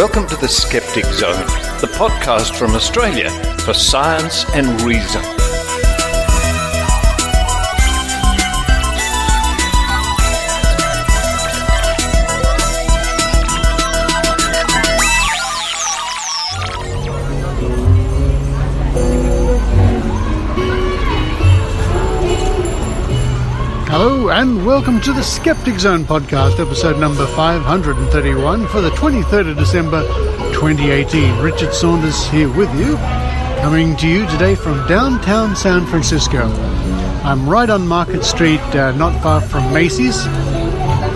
Welcome to the Skeptic Zone, the podcast from Australia for science and reason. Hello and welcome to the Skeptic Zone podcast, episode number 531 for the 23rd of December 2018. Richard Saunders here with you, coming to you today from downtown San Francisco. I'm right on Market Street, not far from Macy's.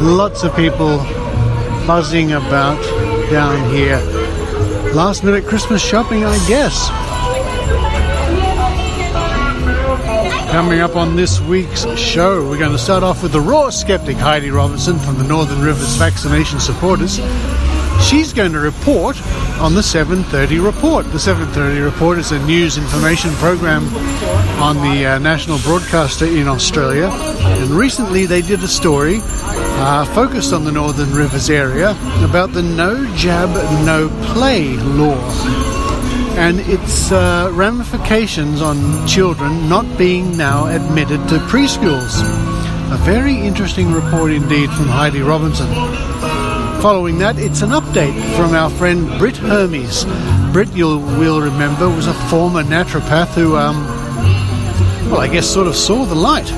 Lots of people buzzing about down here. Last minute Christmas shopping, I guess. Coming up on this week's show, we're going to start off with the Raw Skeptic Heidi Robertson from the Northern Rivers Vaccination Supporters. She's going to report on the 7:30 Report. The 7:30 Report is a news information program on the national broadcaster in Australia. And recently they did a story focused on the Northern Rivers area about the no jab, no play law and its ramifications on children not being now admitted to preschools. A very interesting report indeed from Heidi Robertson. Following that, it's an update from our friend Britt Hermes. Britt, you will remember, was a former naturopath who, I guess sort of saw the light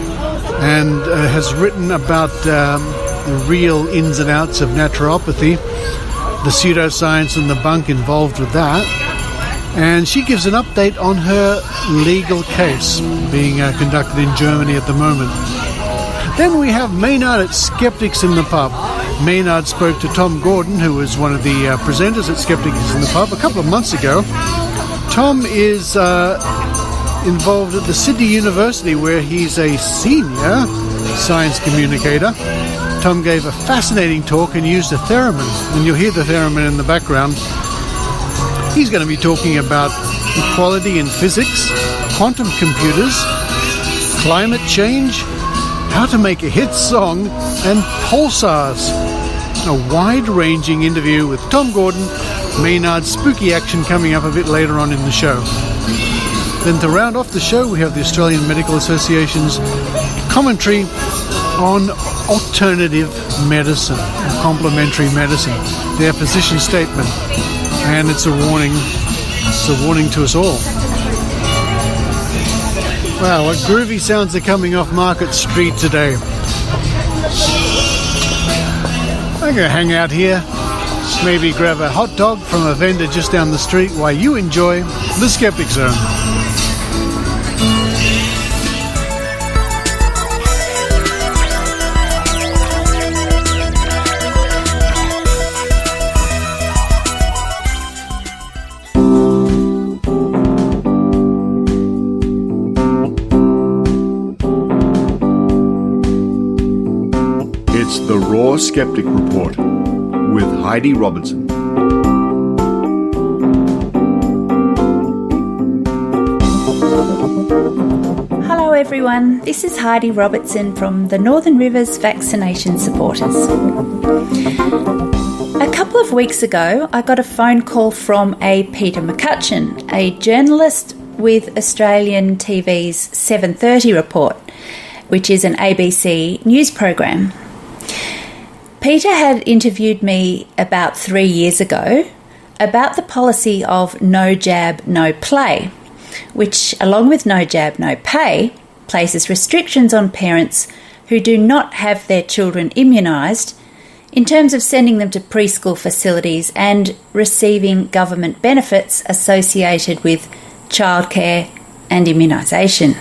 and has written about the real ins and outs of naturopathy, the pseudoscience and the bunk involved with that. And she gives an update on her legal case being conducted in Germany at the moment. Then we have Maynard at Skeptics in the Pub. Maynard spoke to Tom Gordon, who was one of the presenters at Skeptics in the Pub a couple of months ago. Tom is involved at the Sydney University, where he's a senior science communicator. Tom gave a fascinating talk and used a theremin, and you'll hear the theremin in the background. He's going to be talking about equality in physics, quantum computers, climate change, how to make a hit song, and pulsars. A wide-ranging interview with Tom Gordon. Maynard's spooky action coming up a bit later on in the show. Then to round off the show, we have the Australian Medical Association's commentary on alternative medicine, complementary medicine, their position statement. And it's a warning to us all. Wow, what groovy sounds are coming off Market Street today. I'm going to hang out here, maybe grab a hot dog from a vendor just down the street while you enjoy the Skeptic Zone. The Raw Skeptic Report with Heidi Robertson. Hello everyone, this is Heidi Robertson from the Northern Rivers Vaccination Supporters. A couple of weeks ago, I got a phone call from a Peter McCutcheon, a journalist with Australian TV's 7:30 Report, which is an ABC news program. Peter had interviewed me about 3 years ago about the policy of no jab, no play, which, along with no jab, no pay, places restrictions on parents who do not have their children immunised in terms of sending them to preschool facilities and receiving government benefits associated with childcare and immunisation.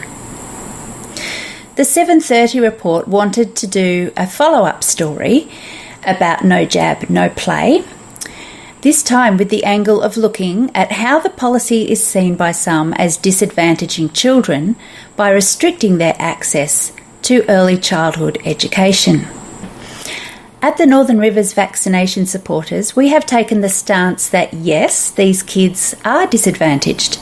The 7:30 Report wanted to do a follow-up story about no jab, no play, this time with the angle of looking at how the policy is seen by some as disadvantaging children by restricting their access to early childhood education. At the Northern Rivers Vaccination Supporters, we have taken the stance that yes, these kids are disadvantaged,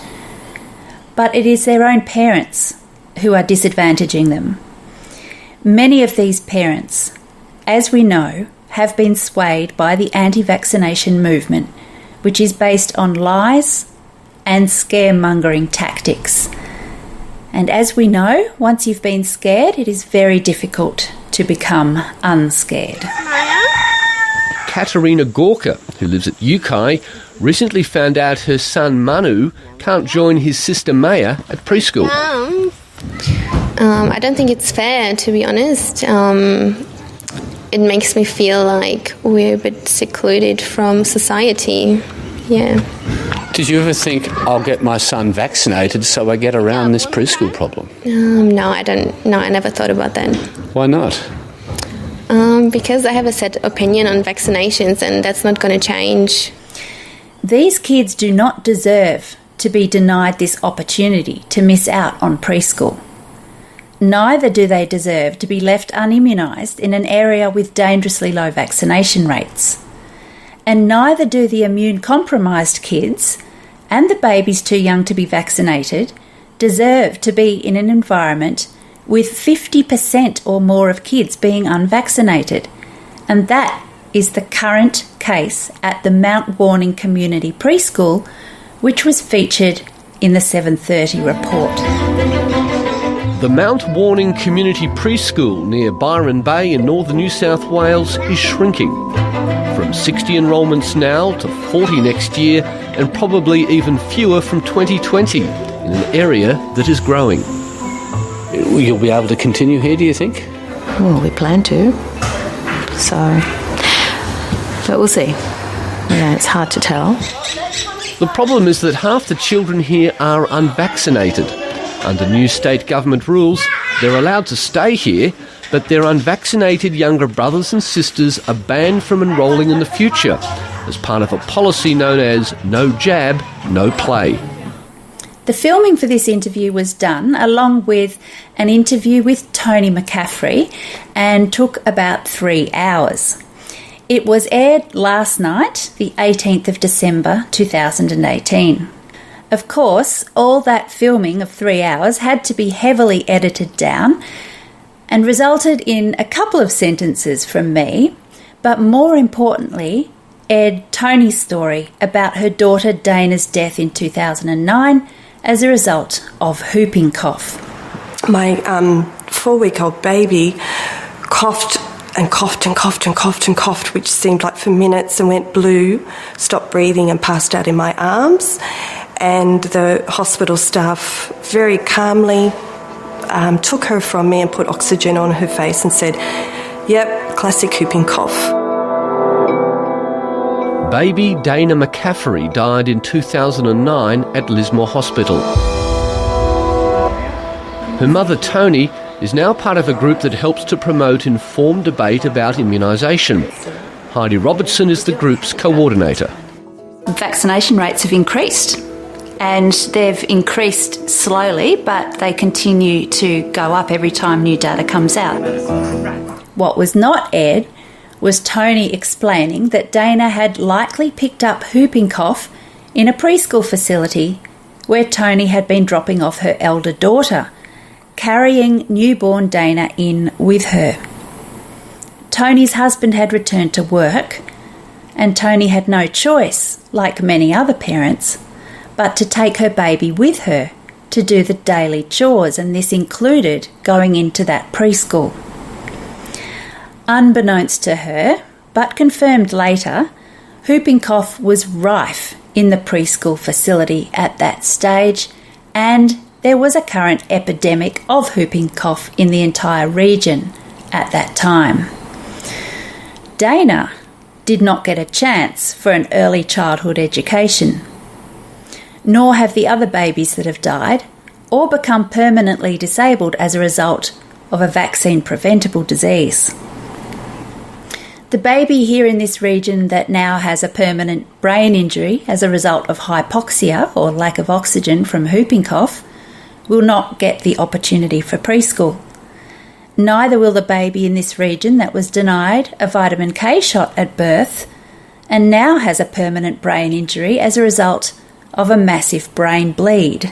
but it is their own parents who are disadvantaging them. Many of these parents, as we know, have been swayed by the anti-vaccination movement which is based on lies and scaremongering tactics. And as we know, once you've been scared, it is very difficult to become unscared. Katerina Gorka, who lives at Yukai, recently found out her son Manu can't join his sister Maya at preschool. I don't think it's fair, to be honest. It makes me feel like we're a bit secluded from society. Yeah. Did you ever think, I'll get my son vaccinated so I get around this preschool problem? No, I don't. No, I never thought about that. Why not? Because I have a set opinion on vaccinations, and that's not going to change. These kids do not deserve to be denied this opportunity to miss out on preschool. Neither do they deserve to be left unimmunised in an area with dangerously low vaccination rates. And neither do the immune-compromised kids and the babies too young to be vaccinated deserve to be in an environment with 50% or more of kids being unvaccinated. And that is the current case at the Mount Warning Community Preschool, which was featured in the 7:30 report. The Mount Warning Community Preschool near Byron Bay in northern New South Wales is shrinking. From 60 enrolments now to 40 next year, and probably even fewer from 2020 in an area that is growing. You'll be able to continue here, do you think? Well, we plan to. So, but we'll see. Yeah, it's hard to tell. The problem is that half the children here are unvaccinated. Under new state government rules, they're allowed to stay here, but their unvaccinated younger brothers and sisters are banned from enrolling in the future as part of a policy known as No Jab, No Play. The filming for this interview was done along with an interview with Tony McCaffrey and took about 3 hours. It was aired last night, the 18th of December 2018. Of course, all that filming of 3 hours had to be heavily edited down and resulted in a couple of sentences from me, but more importantly, aired Tony's story about her daughter Dana's death in 2009 as a result of whooping cough. My 4-week-old baby coughed and coughed and coughed and coughed and coughed, which seemed like for minutes, and went blue, stopped breathing and passed out in my arms. And the hospital staff very calmly took her from me and put oxygen on her face and said, "Yep, classic whooping cough." Baby Dana McCaffrey died in 2009 at Lismore Hospital. Her mother, Tony, is now part of a group that helps to promote informed debate about immunisation. Heidi Robertson is the group's coordinator. Vaccination rates have increased, and they've increased slowly, but they continue to go up every time new data comes out. What was not aired was Tony explaining that Dana had likely picked up whooping cough in a preschool facility where Tony had been dropping off her elder daughter, carrying newborn Dana in with her. Tony's husband had returned to work, and Tony had no choice, like many other parents, but to take her baby with her to do the daily chores, and this included going into that preschool. Unbeknownst to her, but confirmed later, whooping cough was rife in the preschool facility at that stage, and there was a current epidemic of whooping cough in the entire region at that time. Dana did not get a chance for an early childhood education, nor have the other babies that have died or become permanently disabled as a result of a vaccine-preventable disease. The baby here in this region that now has a permanent brain injury as a result of hypoxia or lack of oxygen from whooping cough will not get the opportunity for preschool. Neither will the baby in this region that was denied a vitamin K shot at birth and now has a permanent brain injury as a result of a massive brain bleed.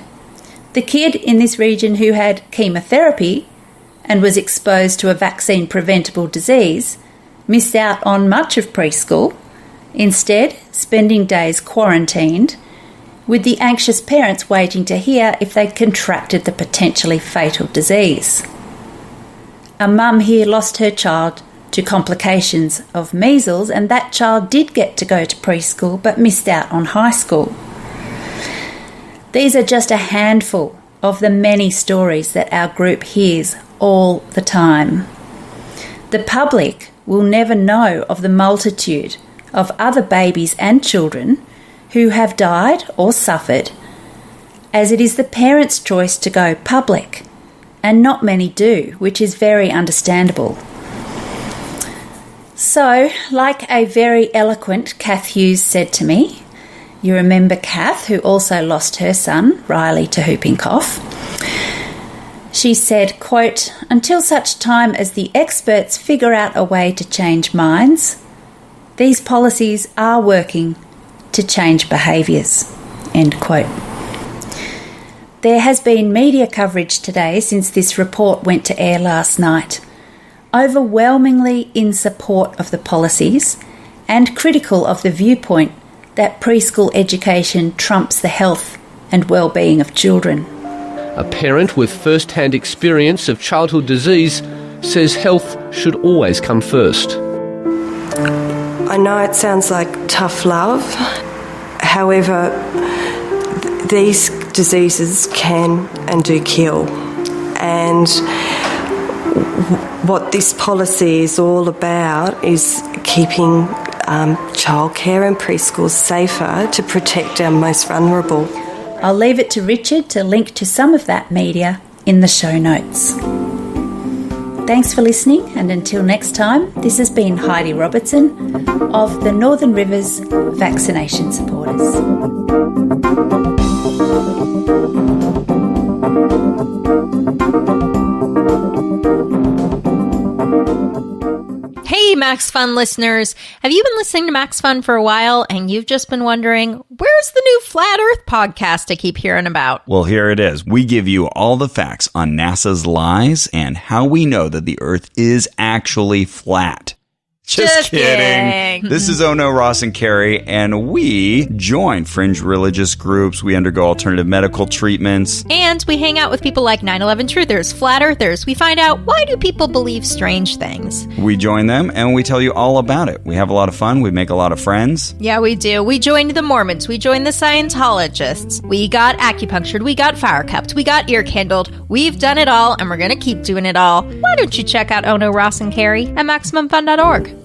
The kid in this region who had chemotherapy and was exposed to a vaccine-preventable disease missed out on much of preschool, instead spending days quarantined, with the anxious parents waiting to hear if they'd contracted the potentially fatal disease. A mum here lost her child to complications of measles, and that child did get to go to preschool but missed out on high school. These are just a handful of the many stories that our group hears all the time. The public will never know of the multitude of other babies and children who have died or suffered, as it is the parents' choice to go public, and not many do, which is very understandable. So, like a very eloquent Kath Hughes said to me, you remember Kath, who also lost her son, Riley, to whooping cough. She said, quote, "Until such time as the experts figure out a way to change minds, these policies are working to change behaviours," end quote. There has been media coverage today since this report went to air last night, overwhelmingly in support of the policies and critical of the viewpoint that preschool education trumps the health and well-being of children. A parent with first-hand experience of childhood disease says health should always come first. I know it sounds like tough love. However, these diseases can and do kill. And what this policy is all about is keeping childcare and preschools safer to protect our most vulnerable. I'll leave it to Richard to link to some of that media in the show notes. Thanks for listening, and until next time, this has been Heidi Robertson of the Northern Rivers Vaccination Supporters. Hey, Max Fun listeners. Have you been listening to Max Fun for a while and you've just been wondering, where's the new Flat Earth podcast I keep hearing about? Well, here it is. We give you all the facts on NASA's lies and how we know that the Earth is actually flat. Just kidding. This is Ono, Ross, and Carrie, and we join fringe religious groups. We undergo alternative medical treatments. And we hang out with people like 9/11 truthers, flat earthers. We find out, why do people believe strange things? We join them, and we tell you all about it. We have a lot of fun. We make a lot of friends. Yeah, we do. We joined the Mormons. We joined the Scientologists. We got acupunctured. We got fire cupped. We got ear kindled. We've done it all, and we're going to keep doing it all. Why don't you check out Ono, Ross, and Carrie at MaximumFun.org.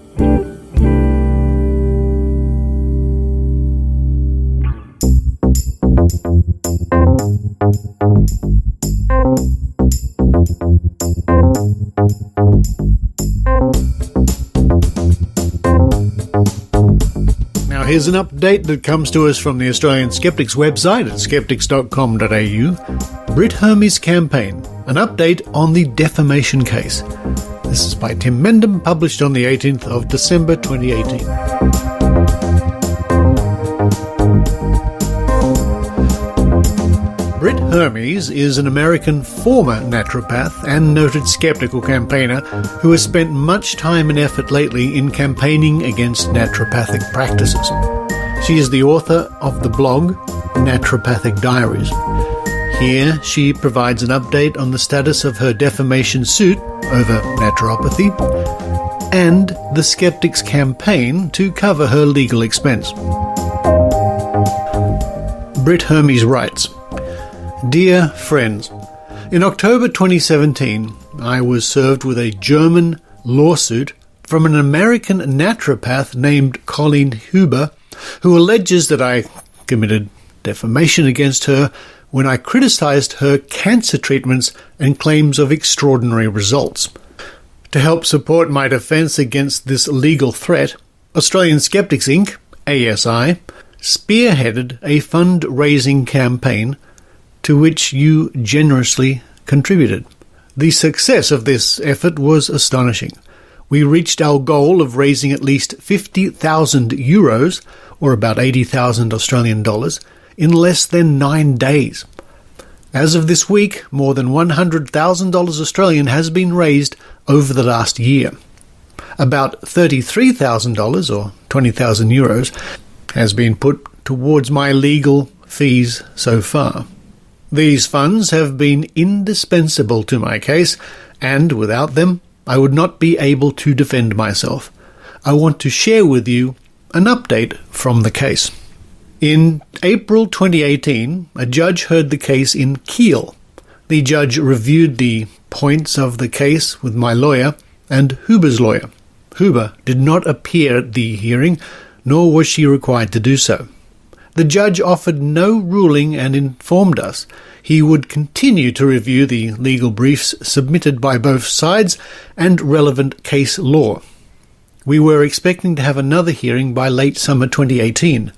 Now here's an update that comes to us from the Australian Skeptics website at skeptics.com.au. Britt Hermes campaign, an update on the defamation case. This is by Tim Mendham, published on the 18th of December 2018. Britt Hermes is an American former naturopath and noted skeptical campaigner who has spent much time and effort lately in campaigning against naturopathic practices. She is the author of the blog Naturopathic Diaries. Here she provides an update on the status of her defamation suit over naturopathy and the Skeptics campaign to cover her legal expense. Britt Hermes writes, "Dear friends, in October 2017, I was served with a German lawsuit from an American naturopath named Colleen Huber, who alleges that I committed defamation against her when I criticised her cancer treatments and claims of extraordinary results. To help support my defence against this legal threat, Australian Skeptics Inc., ASI, spearheaded a fundraising campaign to which you generously contributed. The success of this effort was astonishing. We reached our goal of raising at least 50,000 euros, or about 80,000 Australian dollars, in less than 9 days. As of this week, more than $100,000 Australian has been raised over the last year. About $33,000, or 20,000 euros, has been put towards my legal fees so far. These funds have been indispensable to my case, and without them, I would not be able to defend myself. I want to share with you an update from the case. In April 2018, a judge heard the case in Kiel. The judge reviewed the points of the case with my lawyer and Huber's lawyer. Huber did not appear at the hearing, nor was she required to do so. The judge offered no ruling and informed us he would continue to review the legal briefs submitted by both sides and relevant case law. We were expecting to have another hearing by late summer 2018.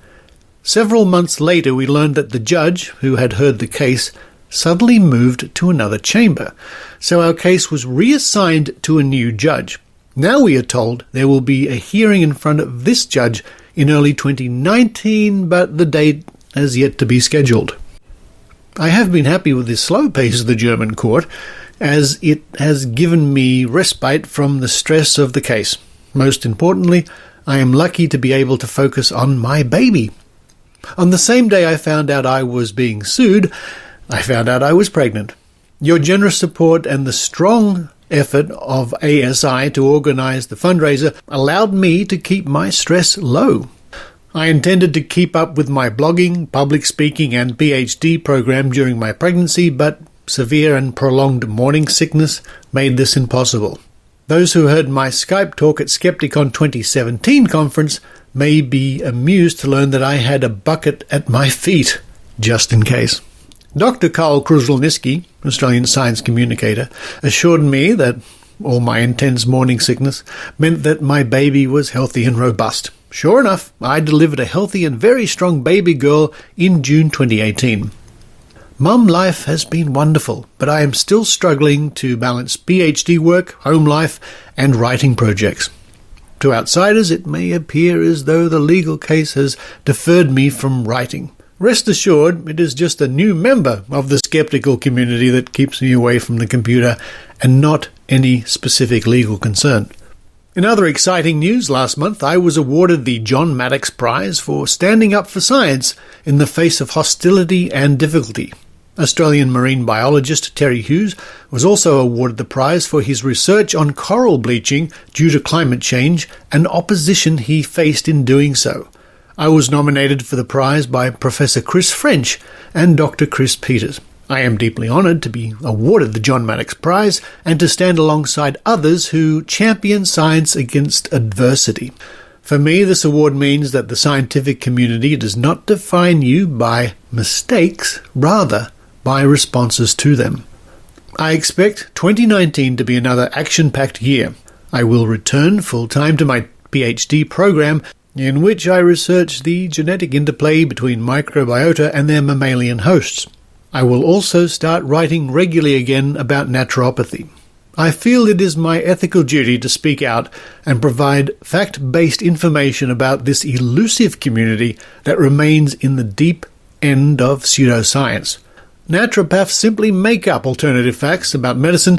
Several months later, we learned that the judge, who had heard the case, suddenly moved to another chamber, so our case was reassigned to a new judge. Now we are told there will be a hearing in front of this judge in early 2019, but the date has yet to be scheduled. I have been happy with the slow pace of the German court, as it has given me respite from the stress of the case. Most importantly, I am lucky to be able to focus on my baby. On the same day I found out I was being sued, I found out I was pregnant. Your generous support and the strong effort of ASI to organise the fundraiser allowed me to keep my stress low. I intended to keep up with my blogging, public speaking and PhD program during my pregnancy, but severe and prolonged morning sickness made this impossible. Those who heard my Skype talk at Skepticon 2017 conference may be amused to learn that I had a bucket at my feet, just in case. Dr. Karl Kruszelnicki, Australian science communicator, assured me that all my intense morning sickness meant that my baby was healthy and robust. Sure enough, I delivered a healthy and very strong baby girl in June 2018. Mum life has been wonderful, but I am still struggling to balance PhD work, home life, and writing projects. To outsiders, it may appear as though the legal case has deferred me from writing. Rest assured, it is just a new member of the skeptical community that keeps me away from the computer, and not any specific legal concern. In other exciting news, last month I was awarded the John Maddox Prize for standing up for science in the face of hostility and difficulty. Australian marine biologist Terry Hughes was also awarded the prize for his research on coral bleaching due to climate change and opposition he faced in doing so. I was nominated for the prize by Professor Chris French and Dr. Chris Peters. I am deeply honoured to be awarded the John Maddox Prize and to stand alongside others who champion science against adversity. For me, this award means that the scientific community does not define you by mistakes, rather by responses to them. I expect 2019 to be another action-packed year. I will return full-time to my PhD program, in which I research the genetic interplay between microbiota and their mammalian hosts. I will also start writing regularly again about naturopathy. I feel it is my ethical duty to speak out and provide fact-based information about this elusive community that remains in the deep end of pseudoscience. Naturopaths simply make up alternative facts about medicine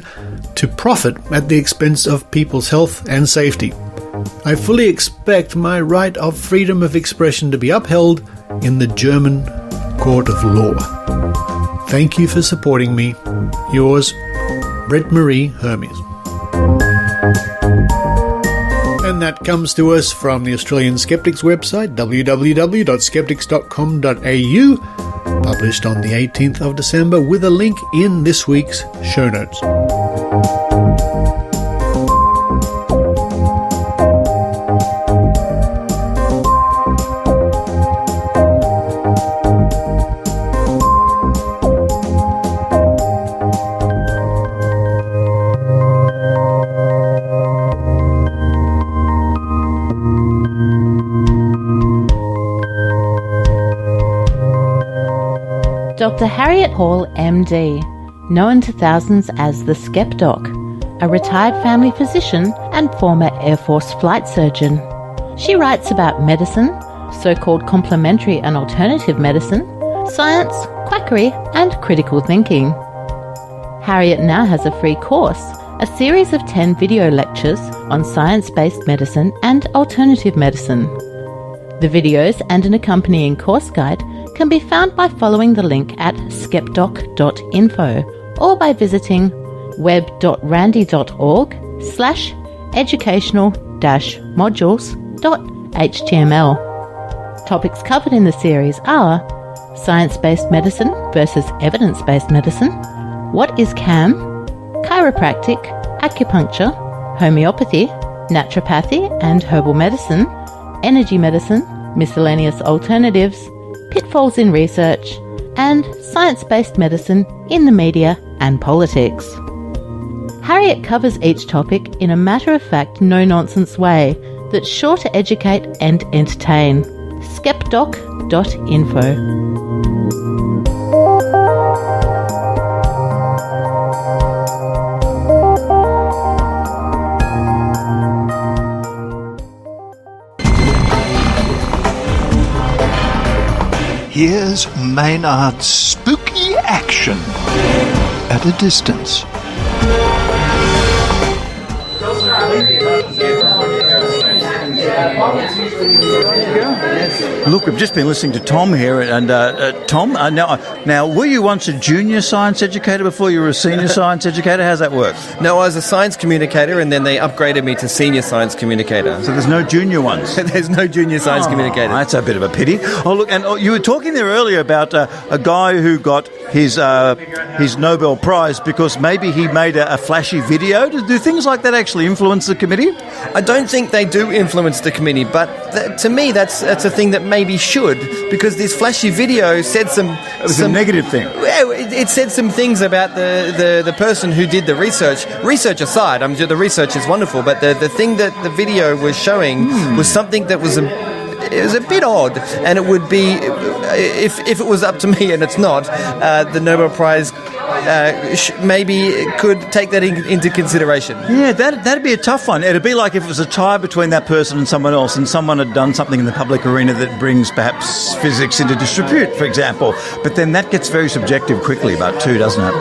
to profit at the expense of people's health and safety. I fully expect my right of freedom of expression to be upheld in the German court of law. Thank you for supporting me. Yours, Britt Hermes. And that comes to us from the Australian Skeptics website, www.skeptics.com.au, published on the 18th of December, with a link in this week's show notes. Dr. Harriet Hall, MD, known to thousands as the Skepdoc, a retired family physician and former Air Force flight surgeon. She writes about medicine, so-called complementary and alternative medicine, science, quackery, and critical thinking. Harriet now has a free course, a series of 10 video lectures on science-based medicine and alternative medicine. The videos and an accompanying course guide can be found by following the link at skepdoc.info or by visiting web.randy.org/educational-modules.html. Topics covered in the series are science-based medicine versus evidence-based medicine, what is CAM, chiropractic, acupuncture, homeopathy, naturopathy and herbal medicine, energy medicine, miscellaneous alternatives, pitfalls in research, and science-based medicine in the media and politics. Harriet covers each topic in a matter-of-fact, no-nonsense way that's sure to educate and entertain. Skepdoc.info. Here's Maynard's spooky action at a distance. Look, we've just been listening to Tom here, and Tom, now, were you once a junior science educator before you were a senior science educator? How's that work? No, I was a science communicator, and then they upgraded me to senior science communicator. So there's no junior ones? There's no junior science communicator. That's a bit of a pity. Oh, look, and you were talking there earlier about a guy who got his Nobel Prize because maybe he made a flashy video. Do things like that actually influence the committee? I don't think they do influence the committee, but to me that's a thing that maybe should, because this flashy video said some... It was a negative thing. It said some things about the person who did the research. Research aside, the research is wonderful, but the thing that the video was showing was something that was it was a bit odd, and it would be, if it was up to me, and it's not, the Nobel Prize maybe could take that into consideration. Yeah, that'd be a tough one. It'd be like if it was a tie between that person and someone else, and someone had done something in the public arena that brings perhaps physics into disrepute, for example. But then that gets very subjective quickly, about too, doesn't it?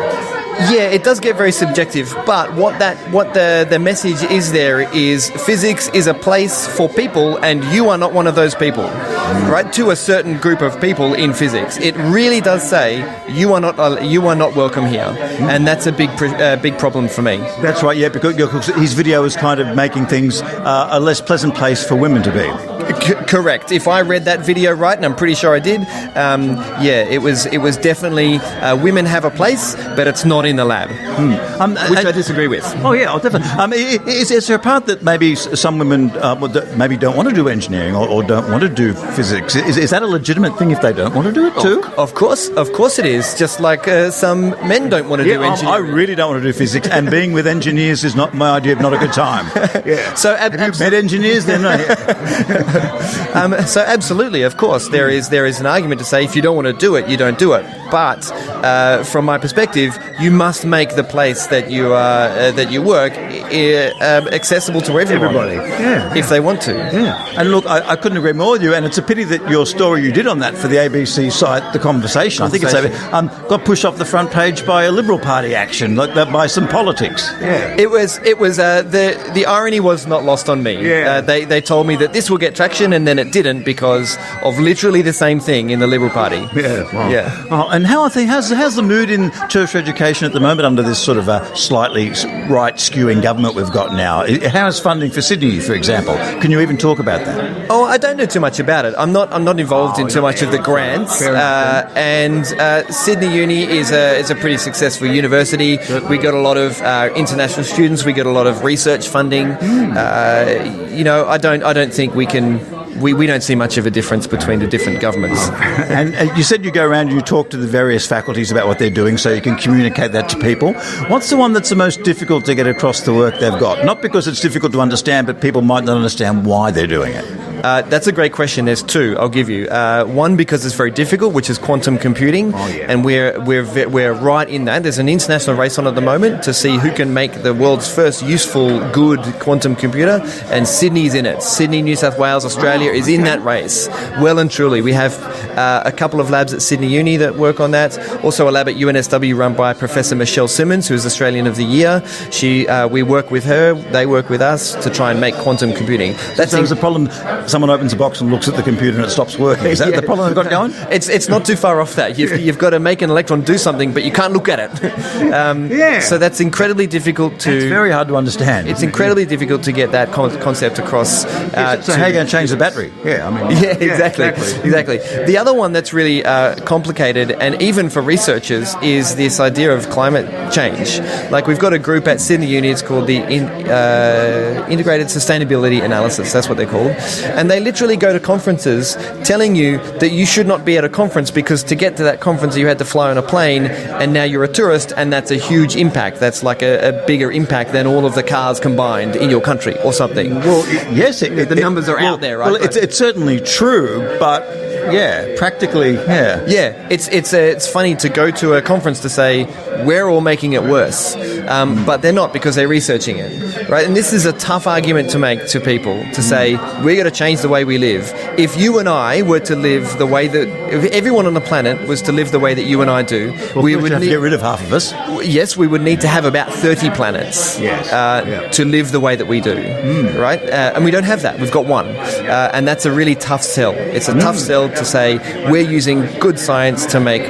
Yeah, it does get very subjective, but what the message is there is physics is a place for people, and you are not one of those people, right? To a certain group of people in physics, it really does say you are not welcome here, and that's a big problem for me. That's right, yeah, because his video is kind of making things a less pleasant place for women to be. Correct. If I read that video right, and I'm pretty sure I did, it was definitely women have a place, but it's not in the lab, which I disagree with. Oh yeah, definitely. Is there a part that maybe some women maybe don't want to do engineering or don't want to do physics? Is that a legitimate thing if they don't want to do it too? Of course it is. Just like some men don't want to do engineering. I really don't want to do physics, and being with engineers is not my idea of not a good time. Yeah. So have you met engineers? Then so absolutely, of course, there is an argument to say if you don't want to do it, you don't do it. But from my perspective, you must make the place that you work accessible to everybody, if they want to. Yeah. And look, I couldn't agree more with you. And it's a pity that your story you did on that for the ABC site, The Conversation, I think it's got pushed off the front page by a Liberal Party action, like that, by some politics. Yeah. It was the irony was not lost on me. Yeah. They told me that this will get traction, and then it didn't because of literally the same thing in the Liberal Party. Yeah. Wow. Yeah. Oh, and how's the mood in tertiary education at the moment under this sort of a slightly right-skewing government we've got now? How is funding for Sydney, for example? Can you even talk about that? Oh, I don't know too much about it. I'm not involved in too much of the grants. And Sydney Uni is a pretty successful university. We got a lot of international students. We get a lot of research funding. I don't think we can. We don't see much of a difference between the different governments. And you said you go around and you talk to the various faculties about what they're doing so you can communicate that to people. What's the one that's the most difficult to get across the work they've got? Not because it's difficult to understand, but people might not understand why they're doing it. That's a great question. There's two, I'll give you. One, because it's very difficult, which is quantum computing. Oh, yeah. And we're right in that. There's an international race on at the moment to see who can make the world's first useful, good quantum computer, and Sydney's in it. Sydney, New South Wales, Australia is in that race, well and truly. We have a couple of labs at Sydney Uni that work on that. Also a lab at UNSW run by Professor Michelle Simmons, who is Australian of the Year. We work with her, they work with us to try and make quantum computing. So there's a problem. someone opens a box and looks at the computer and it stops working. Is that the problem they've got going? It's not too far off that. You've got to make an electron do something, but you can't look at it. So that's incredidly difficult to... It's very hard to understand. It's incredibly difficult to get that concept across. So how are you going to change the battery? Exactly. The other one that's really complicated, and even for researchers, is this idea of climate change. Like, we've got a group at Sydney Uni, it's called the Integrated Sustainability Analysis, that's what they're called. And they literally go to conferences telling you that you should not be at a conference because to get to that conference you had to fly on a plane, and now you're a tourist, and that's a huge impact. That's like a bigger impact than all of the cars combined in your country or something. Well, yes. The numbers are out there, right? Well, it's certainly true, but... practically, it's funny to go to a conference to say we're all making it worse, but they're not, because they're researching it, right? And this is a tough argument to make to people, to say we're going to change the way we live. If you and I were to live the way that, if everyone on the planet was to live the way that you and I do, we would have to get rid of half of us. Yes, we would need to have about 30 planets to live the way that we do, right? And we don't have that. We've got one, and that's a really tough sell. It's a tough sell to say we're using good science to make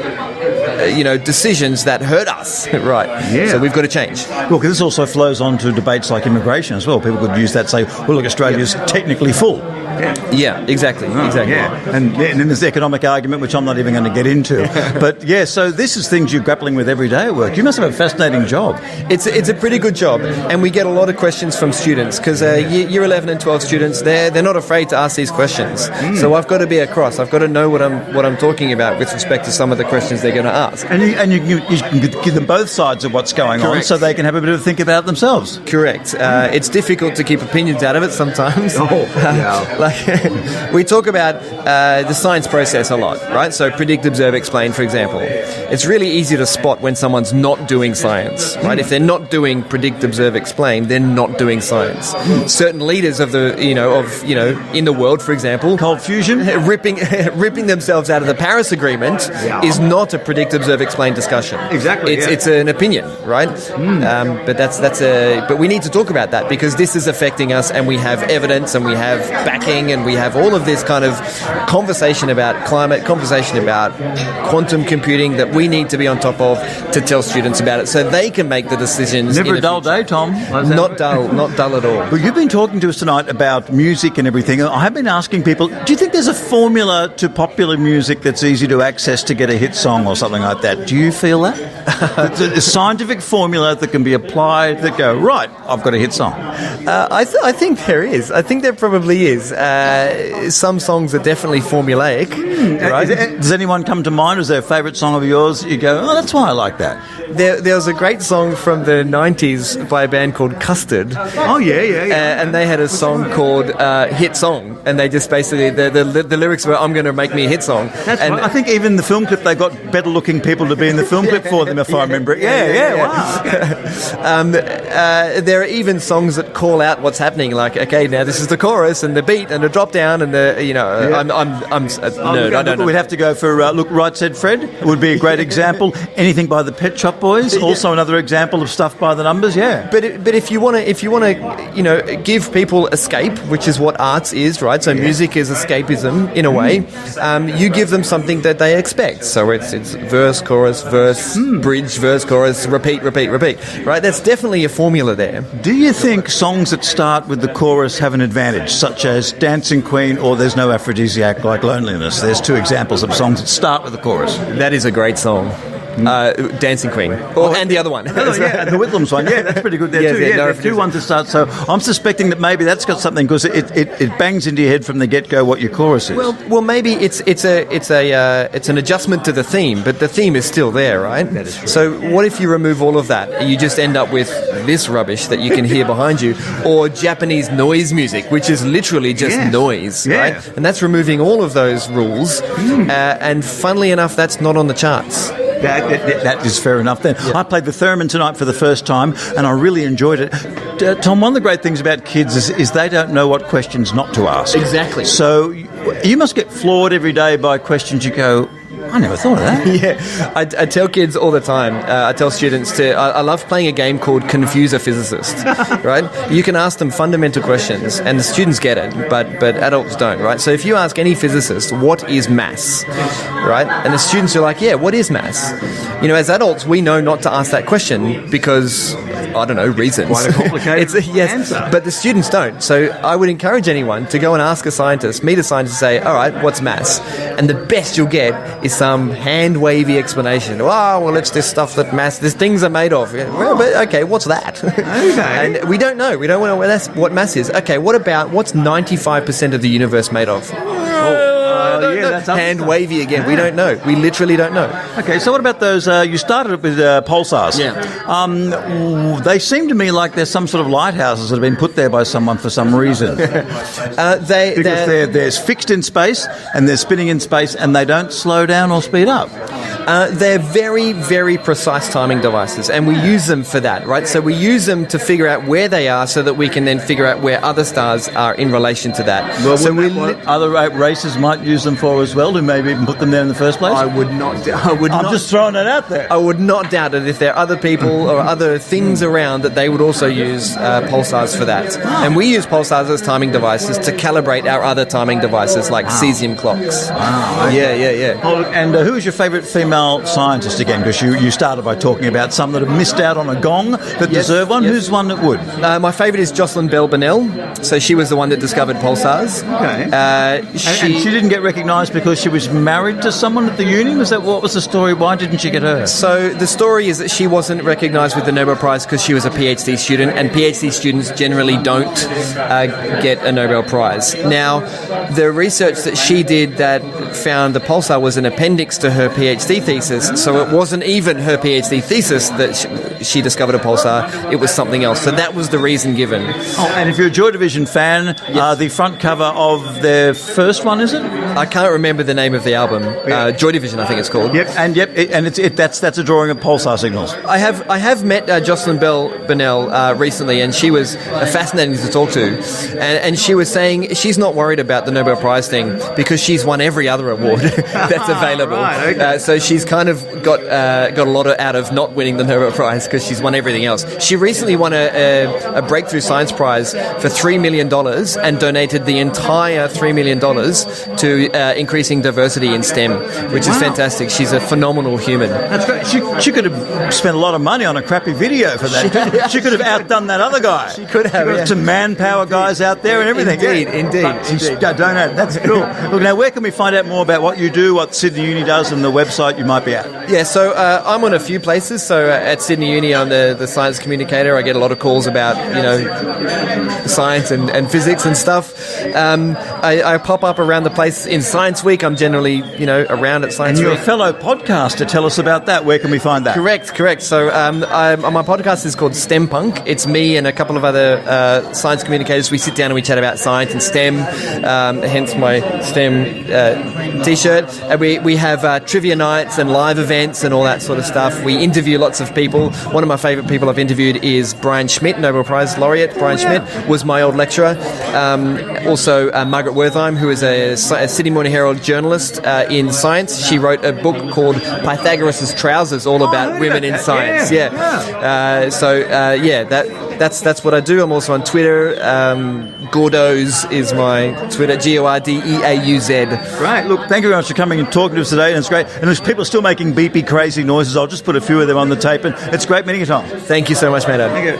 decisions that hurt us, right? So we've got to change. Well, this also flows on to debates like immigration as well. People could use that to say, well, look, Australia's technically full. Exactly. And then there's the economic argument, which I'm not even going to get into. But so this is things you're grappling with every day at work. You must have a fascinating job. It's a pretty good job, and we get a lot of questions from students, because year 11 and 12 students, they're not afraid to ask these questions. So I've got to be across. I've got to know what I'm talking about with respect to some of the questions they're going to ask. And you can give them both sides of what's going on, so they can have a bit of a think about it themselves. Correct. It's difficult to keep opinions out of it sometimes. We talk about the science process a lot, right? So predict, observe, explain, for example. It's really easy to spot when someone's not doing science, right? If they're not doing predict, observe, explain, they're not doing science. Certain leaders of the, in the world, for example, cold fusion, ripping themselves out of the Paris Agreement is not a predict, observe, explain discussion. Exactly. It's an opinion, right? But we need to talk about that, because this is affecting us, and we have evidence, and we have backing, and we have all of this kind of conversation about climate, conversation about quantum computing that we need to be on top of to tell students about it, so they can make the decisions. Never a dull day, Tom. Not dull at all. Well, you've been talking to us tonight about music and everything. I have been asking people, do you think there's a formula to popular music that's easy to access to get a hit song or something like that? Do you feel that? A scientific formula that can be applied that go, right, I've got a hit song. I think there is. I think there probably is. Some songs are definitely formulaic. Right? Does anyone come to mind? Is there a favourite song of yours? You go, oh, that's why I like that. There was a great song from the 90s by a band called Custard. Oh, yeah. And they had a song called Hit Song. And they just basically, the lyrics were, I'm going to make me a hit song. That's right. I think even the film clip, they got better looking people to be in the film clip for them, if I remember it. Wow. There are even songs that call out what's happening, like, okay, now this is the chorus and the beat and the drop down and the, I'm a nerd, I don't know. We'd have to go for, look, Right Said Fred would be a great example. Anything by the Pet Shop Boys, also another example of stuff by the numbers, But if you want to, give people escape, which is what arts is, right? So music is escapism in a way. You give them something that they expect. So it's verse, chorus, verse, bridge, verse, chorus, repeat, right? That's definitely a formula there. Do you think songs that start with the chorus have an advantage, such as Dancing Queen or There's No Aphrodisiac Like Loneliness? There's two examples of songs that start with the chorus. That is a great song. Dancing Queen. And the other one. The Whitlams one. Yeah, that's pretty good there too. There are two ones to start. So I'm suspecting that maybe that's got something, because it bangs into your head from the get-go what your chorus is. Well, maybe it's an adjustment to the theme, but the theme is still there, right? That is true. So what if you remove all of that and you just end up with this rubbish that you can hear behind you, or Japanese noise music, which is literally just noise, right? And that's removing all of those rules. And funnily enough, that's not on the charts. That is fair enough then. I played the theremin tonight for the first time and I really enjoyed it. Tom, one of the great things about kids is they don't know what questions not to ask. Exactly. So you must get floored every day by questions you go, I never thought of that. Yeah, I tell kids all the time, I tell students I love playing a game called Confuse a Physicist, right? You can ask them fundamental questions and the students get it, but adults don't, right? So if you ask any physicist, what is mass, right? And the students are like, yeah, what is mass? You know, as adults, we know not to ask that question because, I don't know, reasons. Quite a complicated answer. But the students don't. So I would encourage anyone to go and ask a scientist, meet a scientist, say, all right, what's mass? And the best you'll get is some hand-wavy explanation. Oh, well, it's this stuff that these things are made of. Well, but okay, what's that? Okay. And we don't know. We don't know what mass is. Okay, what's 95% of the universe made of? That's hand wavy again. Yeah. We don't know. We literally don't know. Okay, so what about those? You started with pulsars. Yeah. They seem to me like there's some sort of lighthouses that have been put there by someone for some reason. Because they're fixed in space and they're spinning in space and they don't slow down or speed up. They're very, very precise timing devices, and we use them for that, right? So we use them to figure out where they are so that we can then figure out where other stars are in relation to that. Well, so other races might use them for as well, to maybe even put them there in the first place? I'm just throwing it out there. I would not doubt it if there are other people or other things around that they would also use pulsars for that. And we use pulsars as timing devices to calibrate our other timing devices like cesium clocks. Wow. Yeah. Oh, and who is your favourite female scientist again? Because you started by talking about some that have missed out on a gong that deserve one. Who's one that would? My favourite is Jocelyn Bell Burnell. So she was the one that discovered pulsars. Okay. And she didn't get recognised because she was married to someone at the uni? What was the story? Why didn't you get her? So the story is that she wasn't recognised with the Nobel Prize because she was a PhD student, and PhD students generally don't get a Nobel Prize. Now, the research that she did that found the pulsar was an appendix to her PhD thesis, so it wasn't even her PhD thesis that she discovered a pulsar, it was something else. So that was the reason given. Oh, and if you're a Joy Division fan, the front cover of their first one, is it? I can't remember the name of the album. Joy Division, I think it's called. That's a drawing of pulsar signals. I have met Jocelyn Bell Burnell recently, and she was fascinating to talk to. And she was saying she's not worried about the Nobel Prize thing because she's won every other award that's available. Right, okay. So she's kind of got a lot out of not winning the Nobel Prize because she's won everything else. She recently won a Breakthrough Science Prize for $3 million and donated the entire $3 million to increasing diversity in STEM, which is fantastic. She's a phenomenal human. That's great. She could have spent a lot of money on a crappy video for that. She could have outdone that other guy. She could have. Some manpower guys out there and everything. Indeed. That's cool. Look, now, where can we find out more about what you do, what Sydney Uni does, and the website you might be at? Yeah, so I'm on a few places. So at Sydney Uni, I'm the science communicator. I get a lot of calls about, science and physics and stuff. I pop up around the place in Science Week. I'm generally, around at Science Week. And you're a fellow podcaster. Tell us about that. Where can we find that? Correct. So my podcast is called STEM Punk. It's me and a couple of other science communicators. We sit down and we chat about science and STEM, hence my STEM T-shirt. And we have trivia nights and live events and all that sort of stuff. We interview lots of people. One of my favourite people I've interviewed is Brian Schmidt, Nobel Prize laureate. Brian Schmidt was my old lecturer. Also, Margaret Wertheim, who is a Sydney Morning Herald journalist in science. She wrote a book called Pythagoras' Trousers, all about women in science. That's what I do. I'm also on Twitter. Gordoz is my Twitter, Gordeauz. Right. Look, thank you very much for coming and talking to us today, and it's great. And there's people still making beepy, crazy noises. I'll just put a few of them on the tape, and it's great meeting you, Tom. Thank you so much, Matt. Thank you.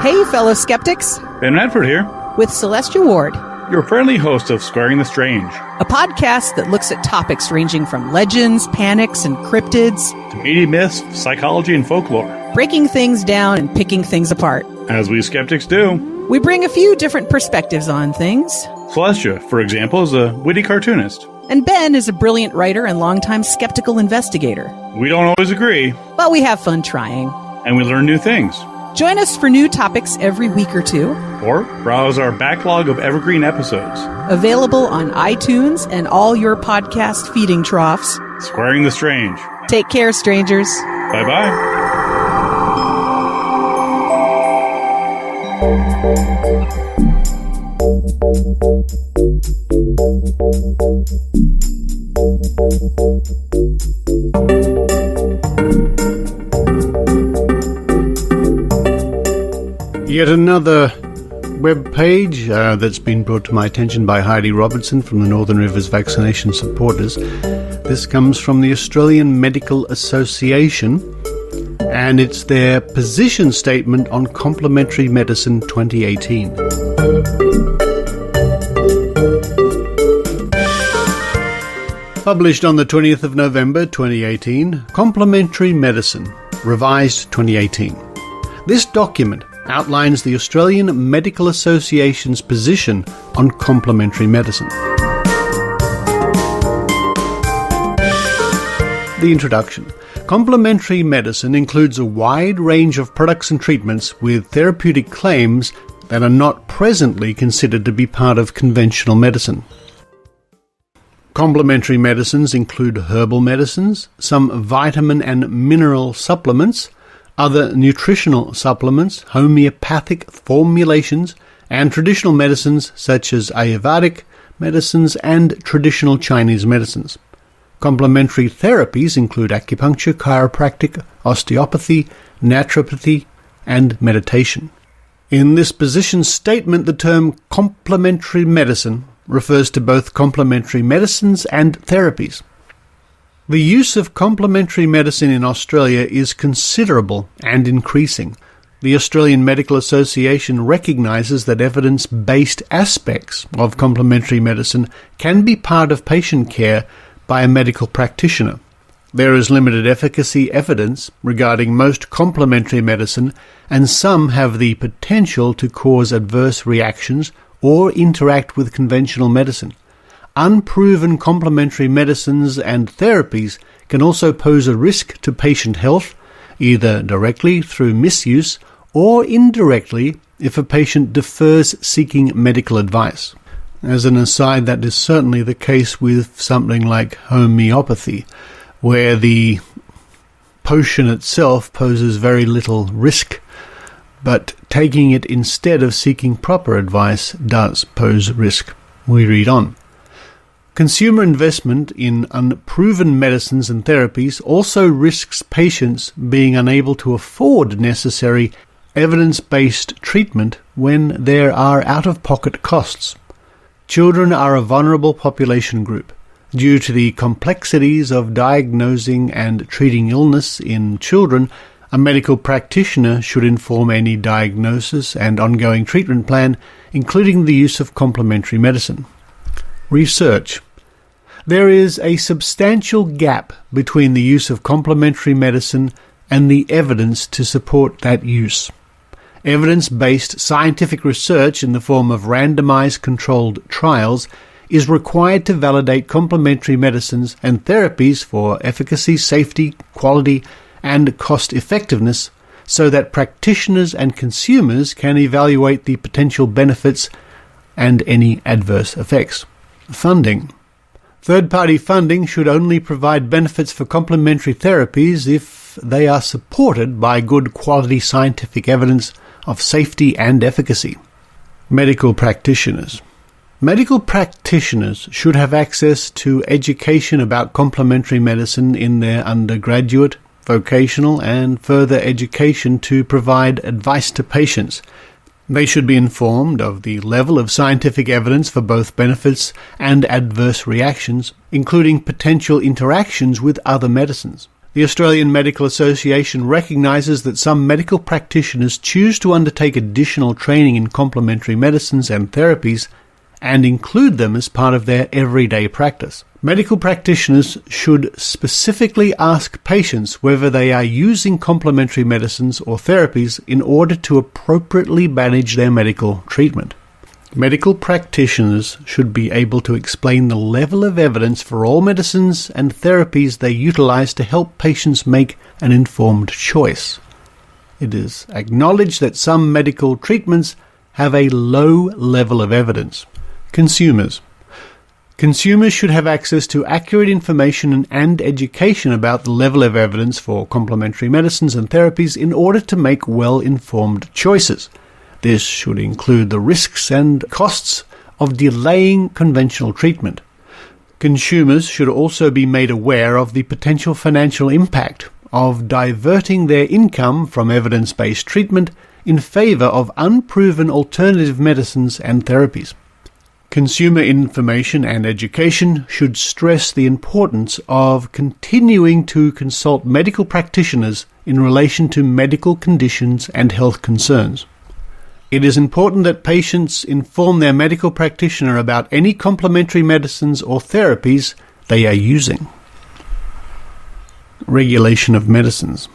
Hey, fellow skeptics. Ben Radford here. With Celestia Ward. Your friendly host of Squaring the Strange. A podcast that looks at topics ranging from legends, panics, and cryptids. To media myths, psychology, and folklore. Breaking things down and picking things apart. As we skeptics do. We bring a few different perspectives on things. Celestia, for example, is a witty cartoonist. And Ben is a brilliant writer and longtime skeptical investigator. We don't always agree. But we have fun trying. And we learn new things. Join us for new topics every week or two. Or browse our backlog of evergreen episodes. Available on iTunes and all your podcast feeding troughs. Squaring the Strange. Take care, strangers. Bye-bye. Yet another web page that's been brought to my attention by Heidi Robertson from the Northern Rivers Vaccination Supporters. This comes from the Australian Medical Association, and it's their position statement on Complementary Medicine 2018. Published on the 20th of November 2018, Complementary Medicine, Revised 2018. This document outlines the Australian Medical Association's position on complementary medicine. The introduction. Complementary medicine includes a wide range of products and treatments with therapeutic claims that are not presently considered to be part of conventional medicine. Complementary medicines include herbal medicines, some vitamin and mineral supplements, other nutritional supplements, homeopathic formulations, and traditional medicines such as Ayurvedic medicines and traditional Chinese medicines. Complementary therapies include acupuncture, chiropractic, osteopathy, naturopathy, and meditation. In this position statement, the term complementary medicine refers to both complementary medicines and therapies. The use of complementary medicine in Australia is considerable and increasing. The Australian Medical Association recognises that evidence-based aspects of complementary medicine can be part of patient care by a medical practitioner. There is limited efficacy evidence regarding most complementary medicine, and some have the potential to cause adverse reactions or interact with conventional medicine. Unproven complementary medicines and therapies can also pose a risk to patient health, either directly through misuse or indirectly if a patient defers seeking medical advice. As an aside, that is certainly the case with something like homeopathy, where the potion itself poses very little risk, but taking it instead of seeking proper advice does pose risk. We read on. Consumer investment in unproven medicines and therapies also risks patients being unable to afford necessary evidence-based treatment when there are out-of-pocket costs. Children are a vulnerable population group. Due to the complexities of diagnosing and treating illness in children, a medical practitioner should inform any diagnosis and ongoing treatment plan, including the use of complementary medicine. Research. There is a substantial gap between the use of complementary medicine and the evidence to support that use. Evidence-based scientific research in the form of randomized controlled trials is required to validate complementary medicines and therapies for efficacy, safety, quality, and cost-effectiveness so that practitioners and consumers can evaluate the potential benefits and any adverse effects. Funding. Third-party funding should only provide benefits for complementary therapies if they are supported by good quality scientific evidence of safety and efficacy. Medical practitioners. Medical practitioners should have access to education about complementary medicine in their undergraduate, vocational, and further education to provide advice to patients. They should be informed of the level of scientific evidence for both benefits and adverse reactions, including potential interactions with other medicines. The Australian Medical Association recognises that some medical practitioners choose to undertake additional training in complementary medicines and therapies and include them as part of their everyday practice. Medical practitioners should specifically ask patients whether they are using complementary medicines or therapies in order to appropriately manage their medical treatment. Medical practitioners should be able to explain the level of evidence for all medicines and therapies they utilize to help patients make an informed choice. It is acknowledged that some medical treatments have a low level of evidence. Consumers should have access to accurate information and education about the level of evidence for complementary medicines and therapies in order to make well-informed choices. This should include the risks and costs of delaying conventional treatment. Consumers should also be made aware of the potential financial impact of diverting their income from evidence-based treatment in favor of unproven alternative medicines and therapies. Consumer information and education should stress the importance of continuing to consult medical practitioners in relation to medical conditions and health concerns. It is important that patients inform their medical practitioner about any complementary medicines or therapies they are using. Regulation of medicines.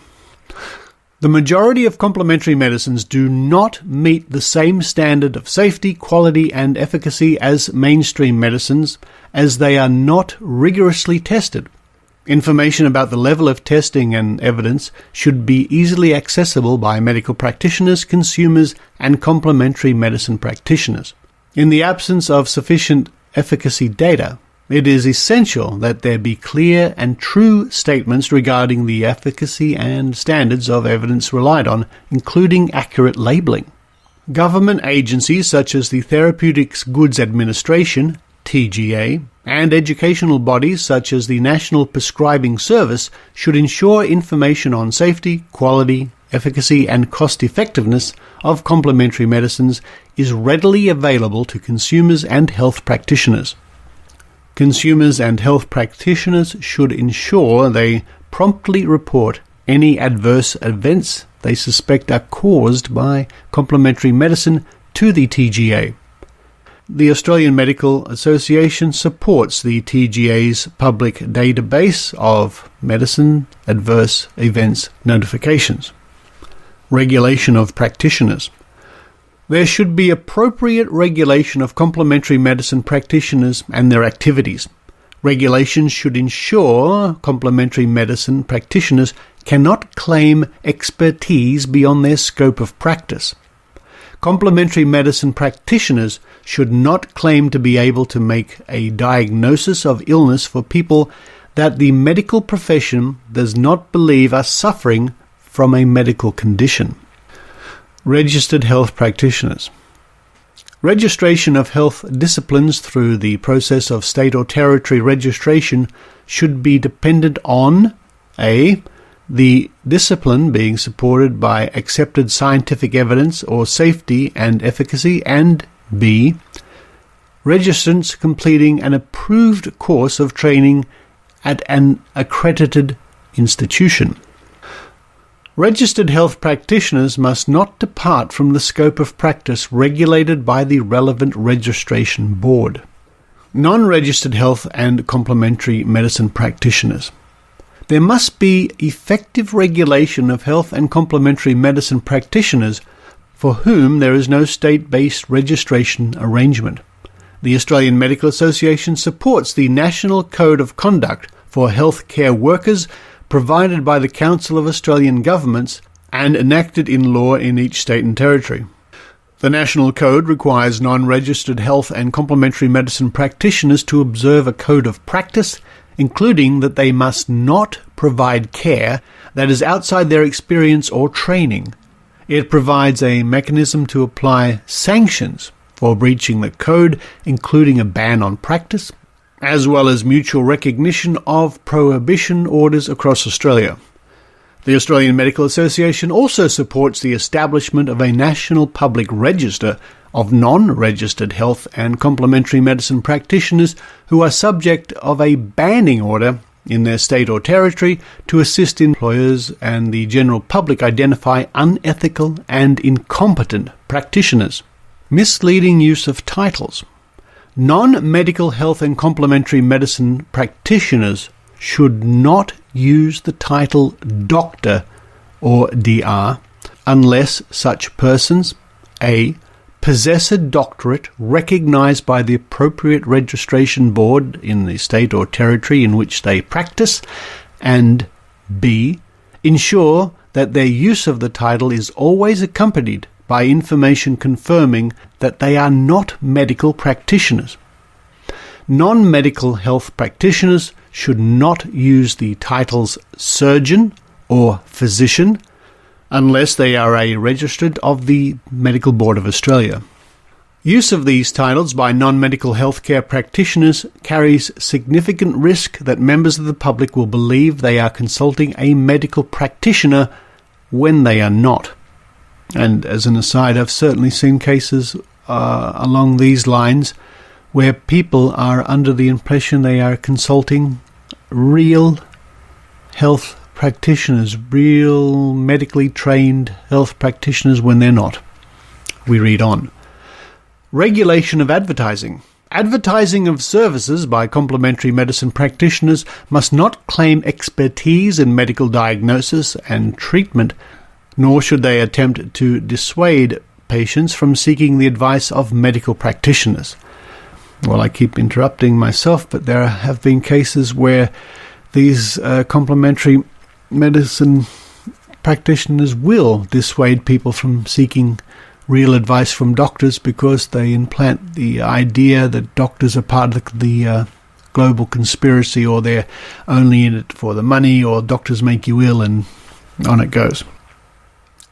The majority of complementary medicines do not meet the same standard of safety, quality, and efficacy as mainstream medicines, as they are not rigorously tested. Information about the level of testing and evidence should be easily accessible by medical practitioners, consumers, and complementary medicine practitioners. In the absence of sufficient efficacy data, it is essential that there be clear and true statements regarding the efficacy and standards of evidence relied on, including accurate labeling. Government agencies such as the Therapeutic Goods Administration, TGA, and educational bodies such as the National Prescribing Service should ensure information on safety, quality, efficacy, and cost-effectiveness of complementary medicines is readily available to consumers and health practitioners. Consumers and health practitioners should ensure they promptly report any adverse events they suspect are caused by complementary medicine to the TGA. The Australian Medical Association supports the TGA's public database of medicine adverse events notifications. Regulation of practitioners. There should be appropriate regulation of complementary medicine practitioners and their activities. Regulations should ensure complementary medicine practitioners cannot claim expertise beyond their scope of practice. Complementary medicine practitioners should not claim to be able to make a diagnosis of illness for people that the medical profession does not believe are suffering from a medical condition. Registered health practitioners. Registration of health disciplines through the process of state or territory registration should be dependent on a. The discipline being supported by accepted scientific evidence or safety and efficacy, and b. registrants completing an approved course of training at an accredited institution. Registered health practitioners must not depart from the scope of practice regulated by the relevant registration board. Non-registered health and complementary medicine practitioners. There must be effective regulation of health and complementary medicine practitioners for whom there is no state-based registration arrangement. The Australian Medical Association supports the National Code of Conduct for Healthcare Workers provided by the Council of Australian Governments and enacted in law in each state and territory. The National Code requires non-registered health and complementary medicine practitioners to observe a code of practice, including that they must not provide care that is outside their experience or training. It provides a mechanism to apply sanctions for breaching the code, including a ban on practice, as well as mutual recognition of prohibition orders across Australia. The Australian Medical Association also supports the establishment of a national public register of non-registered health and complementary medicine practitioners who are subject of a banning order in their state or territory to assist employers and the general public identify unethical and incompetent practitioners. Misleading use of titles. Non-medical health and complementary medicine practitioners should not use the title doctor or DR unless such persons a. possess a doctorate recognized by the appropriate registration board in the state or territory in which they practice, and B, ensure that their use of the title is always accompanied by information confirming that they are not medical practitioners. Non-medical health practitioners should not use the titles surgeon or physician unless they are a registered of the Medical Board of Australia. Use of these titles by non-medical healthcare practitioners carries significant risk that members of the public will believe they are consulting a medical practitioner when they are not. And as an aside, I've certainly seen cases along these lines where people are under the impression they are consulting real health practitioners, real medically trained health practitioners when they're not. We read on. Regulation of advertising. Advertising of services by complementary medicine practitioners must not claim expertise in medical diagnosis and treatment, nor should they attempt to dissuade patients from seeking the advice of medical practitioners. Well, I keep interrupting myself, but there have been cases where these complementary medicine practitioners will dissuade people from seeking real advice from doctors because they implant the idea that doctors are part of the global conspiracy, or they're only in it for the money, or doctors make you ill, and on it goes.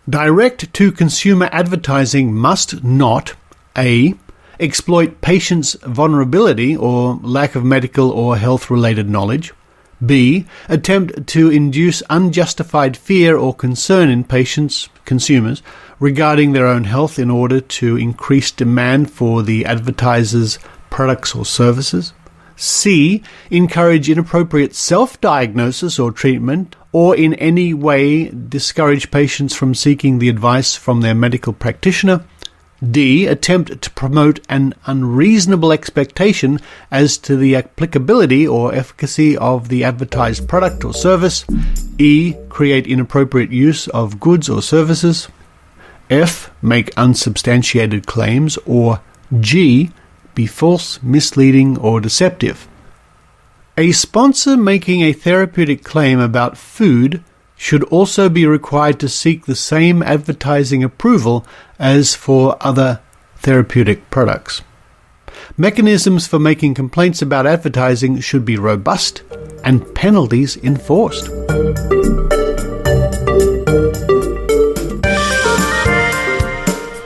Direct-to-consumer advertising must not, A, exploit patients' vulnerability or lack of medical or health-related knowledge, B, attempt to induce unjustified fear or concern in consumers regarding their own health in order to increase demand for the advertiser's products or services, C, encourage inappropriate self-diagnosis or treatment, or in any way discourage patients from seeking the advice from their medical practitioner, D, attempt to promote an unreasonable expectation as to the applicability or efficacy of the advertised product or service, E, create inappropriate use of goods or services, F, make unsubstantiated claims, or G, be false, misleading, or deceptive. A sponsor making a therapeutic claim about food should also be required to seek the same advertising approval as for other therapeutic products. Mechanisms for making complaints about advertising should be robust and penalties enforced.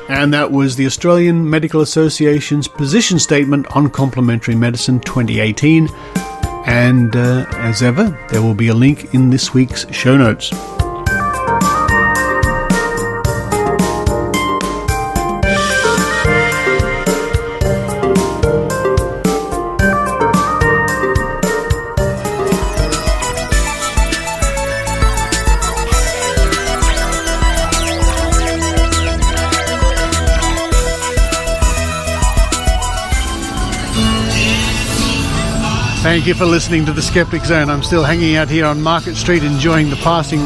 And that was the Australian Medical Association's position statement on Complementary Medicine 2018. And as ever, there will be a link in this week's show notes. Thank you for listening to the Skeptic Zone. I'm still hanging out here on Market Street enjoying the passing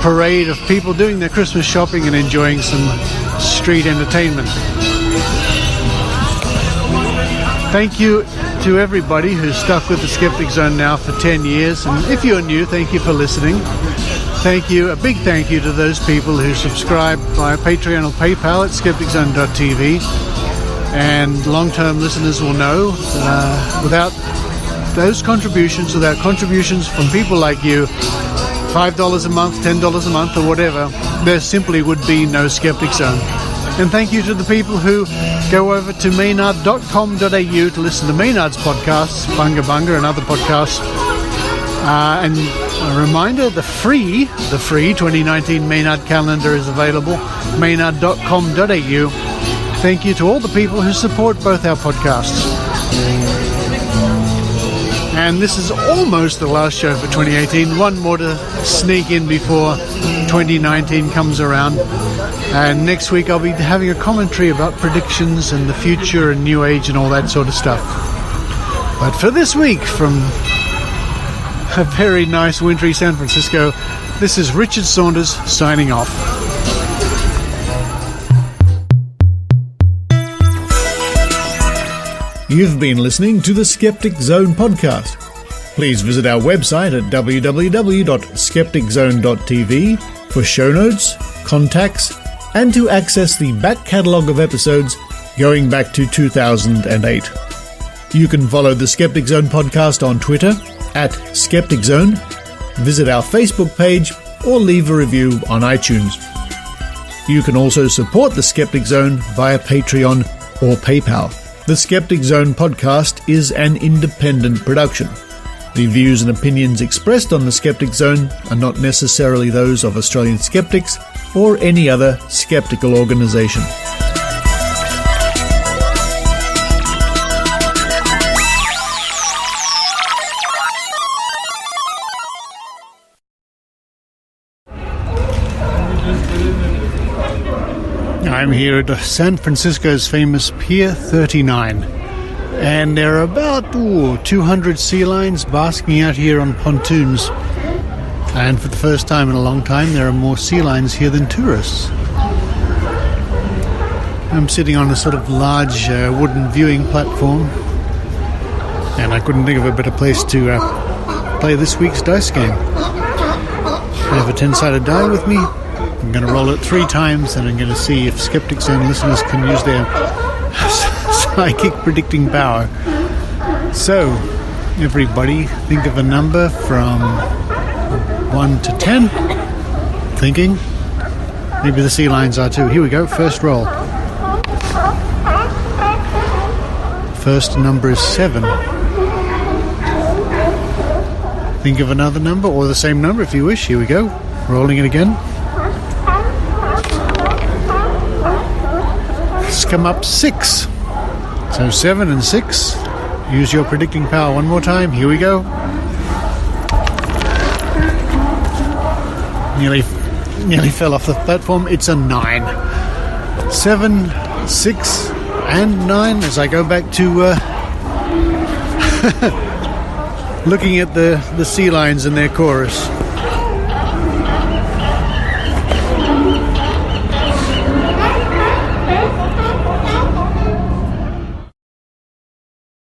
parade of people doing their Christmas shopping and enjoying some street entertainment. Thank you to everybody who's stuck with the Skeptic Zone now for 10 years. And if you're new, thank you for listening. Thank you, a big thank you to those people who subscribe via Patreon or PayPal at skepticzone.tv. And long-term listeners will know without those contributions, without contributions from people like you, $5 a month, $10 a month, or whatever, there simply would be no Skeptic Zone. And thank you to the people who go over to maynard.com.au to listen to Maynard's podcasts, Bunga Bunga and other podcasts. And a reminder, the free 2019 Maynard calendar is available, maynard.com.au. Thank you to all the people who support both our podcasts. And this is almost the last show for 2018. One more to sneak in before 2019 comes around. And next week I'll be having a commentary about predictions and the future and New Age and all that sort of stuff. But for this week, from a very nice wintry San Francisco, this is Richard Saunders signing off. You've been listening to the Skeptic Zone podcast. Please visit our website at www.skepticzone.tv for show notes, contacts, and to access the back catalogue of episodes going back to 2008. You can follow the Skeptic Zone podcast on Twitter at Skeptic Zone, visit our Facebook page, or leave a review on iTunes. You can also support the Skeptic Zone via Patreon or PayPal. The Skeptic Zone podcast is an independent production. The views and opinions expressed on the Skeptic Zone are not necessarily those of Australian skeptics or any other skeptical organisation. I'm here at San Francisco's famous Pier 39, and there are about 200 sea lions basking out here on pontoons, and for the first time in a long time there are more sea lions here than tourists. I'm sitting on a sort of large wooden viewing platform, and I couldn't think of a better place to play this week's dice game. I have a 10-sided die with me. I'm going to roll it 3 times, and I'm going to see if Skeptic Zone listeners can use their psychic predicting power. So, everybody, think of a number from 1 to 10. Thinking? Maybe the sea lions are too. Here we go, first roll. First number is 7. Think of another number, or the same number if you wish. Here we go. Rolling it again. It's come up 6. So 7 and 6. Use your predicting power one more time. Here we go. Nearly fell off the platform. It's a 9. 7, 6, and 9 as I go back to looking at the sea lions and their chorus.